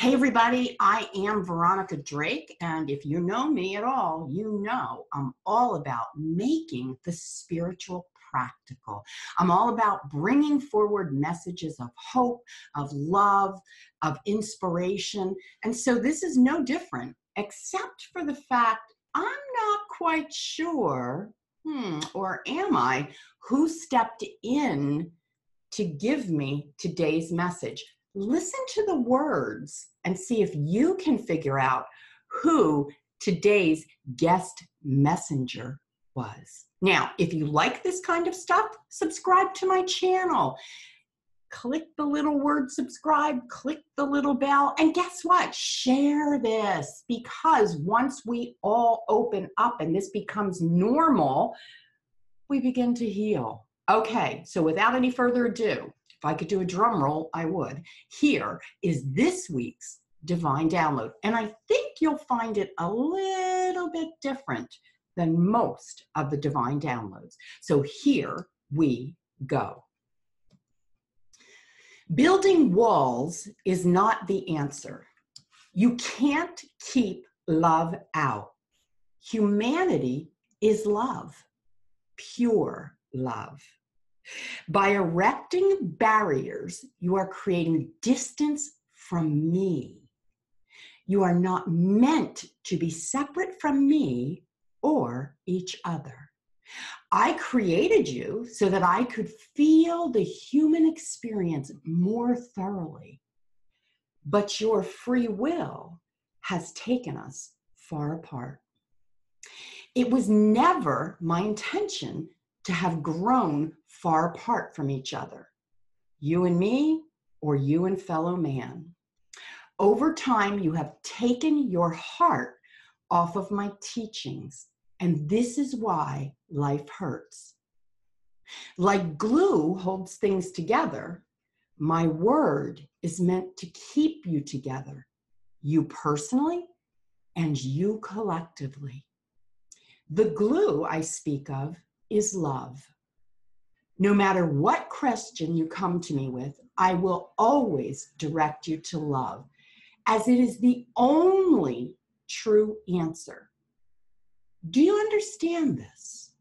Hey everybody, I am Veronica Drake, and if you know me at all, you know I'm all about making the spiritual practical. I'm all about bringing forward messages of hope, of love, of inspiration, and so this is no different, except for the fact I'm not quite sure, or am I, who stepped in to give me today's message. Listen to the words and see if you can figure out who today's guest messenger was. Now, if you like this kind of stuff, subscribe to my channel. Click the little word subscribe, click the little bell, and guess what? Share this, because once we all open up and this becomes normal, we begin to heal. Okay, so without any further ado, if I could do a drum roll, I would. Here is this week's Divine Download. And I think you'll find it a little bit different than most of the Divine Downloads. So here we go. Building walls is not the answer. You can't keep love out. Humanity is love, pure love. By erecting barriers, you are creating distance from me. You are not meant to be separate from me or each other. I created you so that I could feel the human experience more thoroughly. But your free will has taken us far apart. It was never my intention to have grown far apart from each other, you and me, or you and fellow man. Over time, you have taken your heart off of my teachings, and this is why life hurts. Like glue holds things together, my word is meant to keep you together, you personally and you collectively. The glue I speak of is love. No matter what question you come to me with, I will always direct you to love, as it is the only true answer. Do you understand this?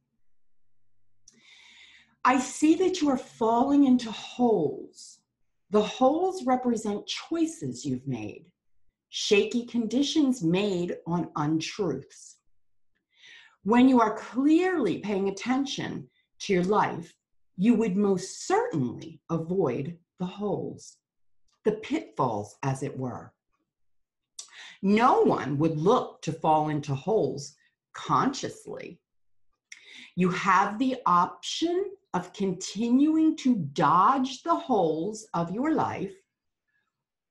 I see that you are falling into holes. The holes represent choices you've made, shaky conditions made on untruths. When you are clearly paying attention to your life, you would most certainly avoid the holes, the pitfalls, as it were. No one would look to fall into holes consciously. You have the option of continuing to dodge the holes of your life,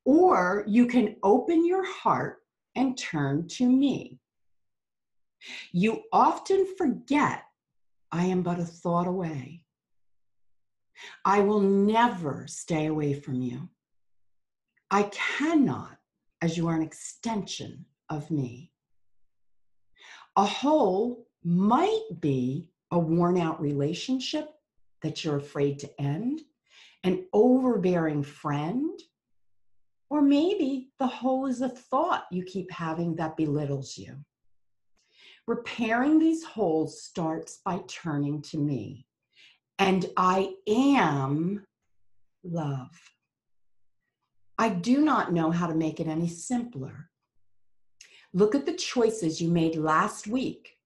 or you can open your heart and turn to me. You often forget I am but a thought away. I will never stay away from you. I cannot, as you are an extension of me. A hole might be a worn-out relationship that you're afraid to end, an overbearing friend, or maybe the hole is a thought you keep having that belittles you. Repairing these holes starts by turning to me, and I am love. I do not know how to make it any simpler. Look at the choices you made last week.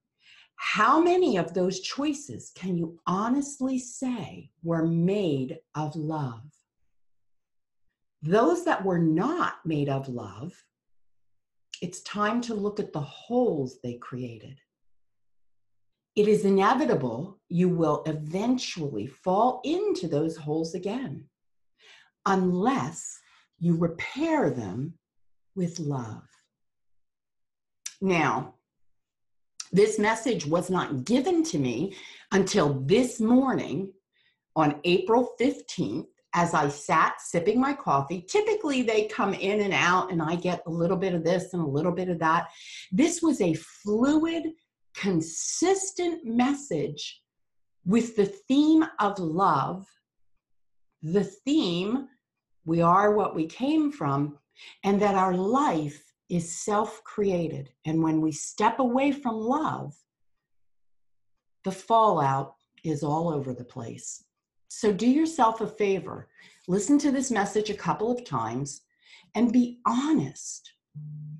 How many of those choices can you honestly say were made of love? Those that were not made of love, it's time to look at the holes they created. It is inevitable you will eventually fall into those holes again, unless you repair them with love. Now, this message was not given to me until this morning on April 15th, as I sat sipping my coffee. Typically they come in and out and I get a little bit of this and a little bit of that. This was a fluid, consistent message with the theme of love. The theme, we are what we came from, and that our life is self-created. And when we step away from love, the fallout is all over the place. So do yourself a favor. Listen to this message a couple of times and be honest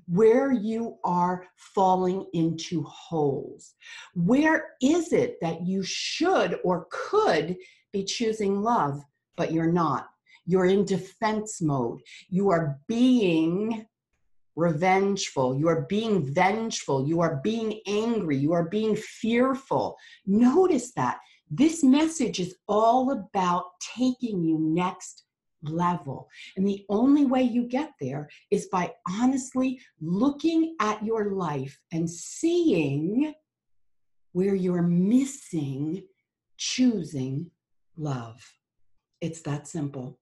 where you are falling into holes. Where is it that you should or could be choosing love, but you're not? You're in defense mode. You are being revengeful. You are being vengeful. You are being angry. You are being fearful. Notice that. This message is all about taking you next level. And the only way you get there is by honestly looking at your life and seeing where you're missing choosing love. It's that simple.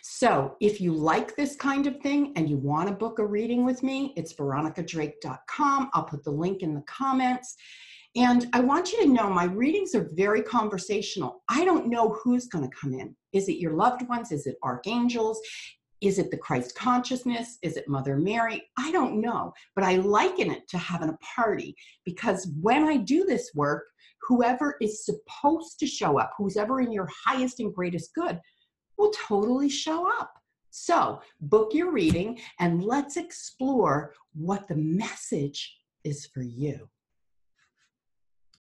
So if you like this kind of thing and you want to book a reading with me, it's veronicadrake.com. I'll put the link in the comments. And I want you to know my readings are very conversational. I don't know who's going to come in. Is it your loved ones? Is it archangels? Is it the Christ consciousness? Is it Mother Mary? I don't know, but I liken it to having a party, because when I do this work, whoever is supposed to show up, who's ever in your highest and greatest good, will totally show up. So book your reading and let's explore what the message is for you.